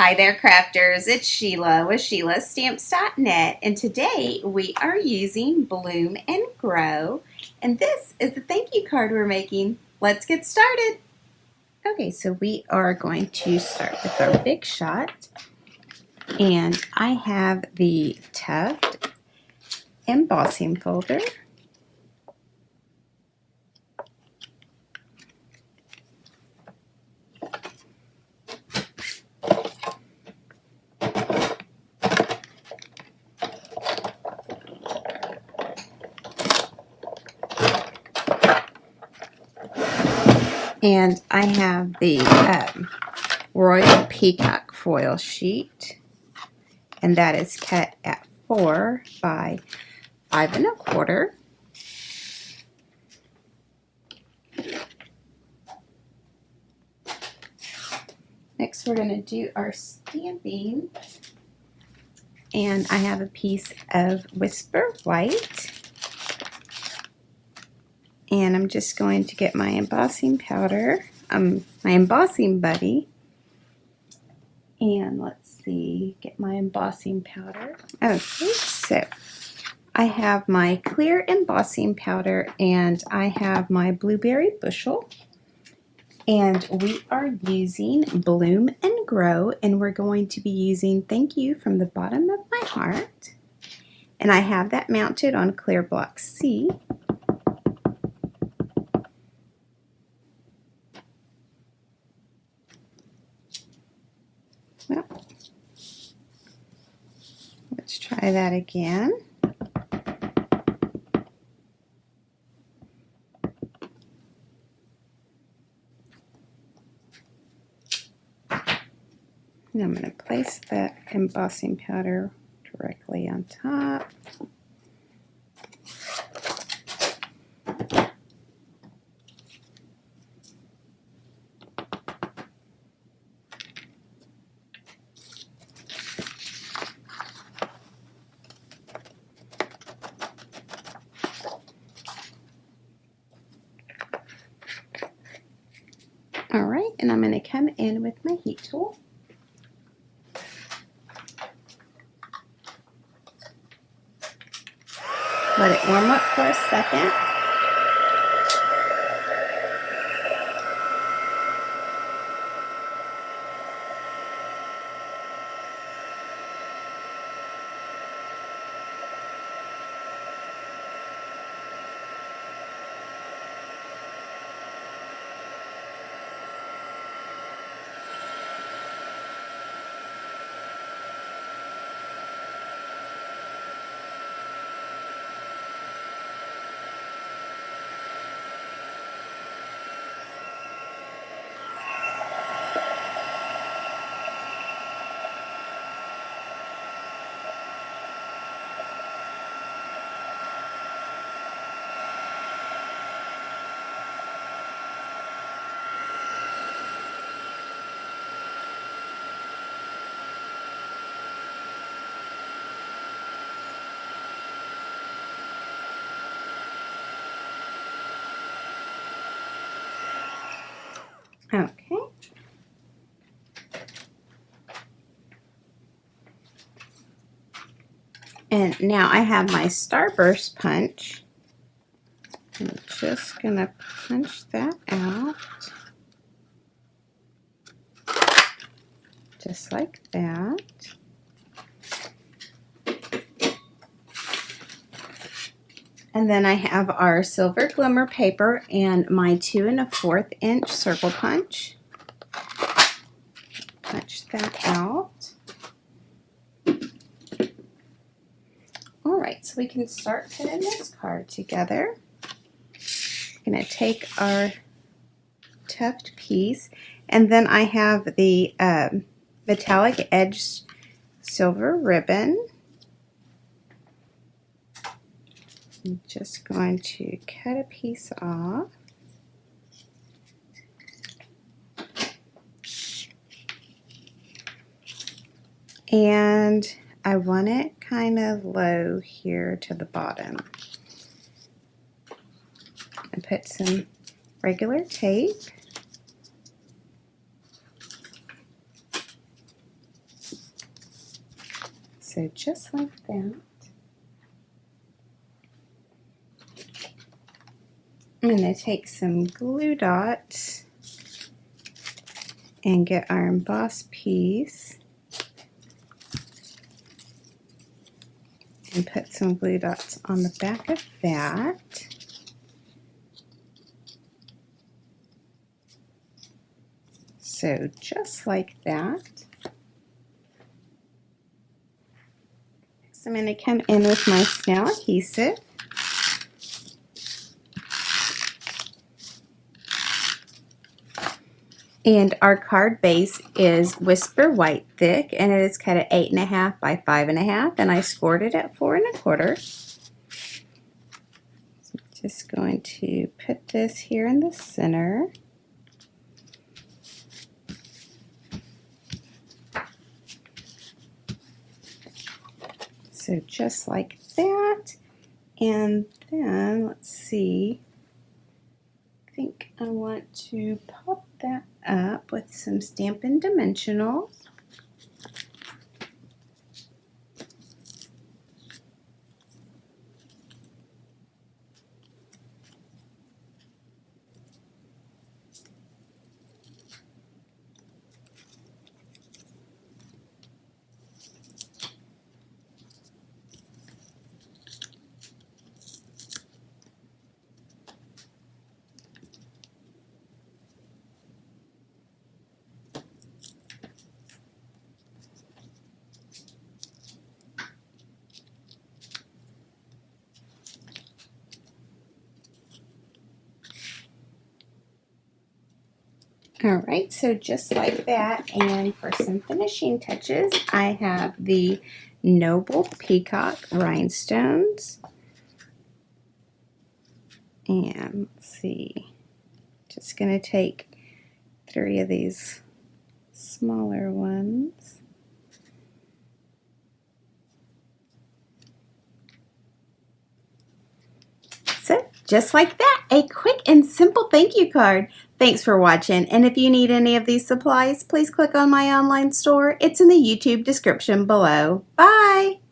Hi there, crafters. It's Sheila with SheilaStamps.net, and today we are using Bloom and Grow, and this is the thank you card we're making. Let's get started. Okay, so we are going to start with our big shot, and I have the Tuft embossing folder. And I have the Royal Peacock foil sheet, and that is cut at 4 by 5 1/4. Next, we're going to do our stamping, and I have a piece of Whisper White, and I'm just going to get my embossing powder, my embossing buddy, and let's see, get my embossing powder. Okay, so I have my clear embossing powder, and I have my blueberry bushel. And we are using Bloom and Grow, and we're going to be using Thank You from the Bottom of My Heart. And I have that mounted on clear block C. Well, let's try that again. And I'm going to place the embossing powder directly on top. All right, and I'm going to come in with my heat tool. Let it warm up for a second. Okay. And now I have my Starburst punch. I'm just going to punch that out. Just like that. And then I have our silver glimmer paper and my 2 1/4 inch circle punch. Punch that out. Alright, so we can start putting this card together. I'm going to take our tuft piece, and then I have the metallic edged silver ribbon. I'm just going to cut a piece off. And I want it kind of low here to the bottom. And put some regular tape. So just like that. I'm going to take some glue dots and get our embossed piece and put some glue dots on the back of that. So just like that. Next I'm going to come in with my snail adhesive. And our card base is Whisper White Thick, and it is cut at 8.5 by 5.5, and I scored it at 4 1/4. So I'm just going to put this here in the center. So just like that, and then let's see, I think I want to pop that up with some Stampin' Dimensionals. Alright, so just like that, and for some finishing touches, I have the Noble Peacock Rhinestones. And let's see, just going to take 3 of these smaller ones. So just like that, a quick and simple thank you card. Thanks for watching, and if you need any of these supplies, please click on my online store. It's in the YouTube description below. Bye!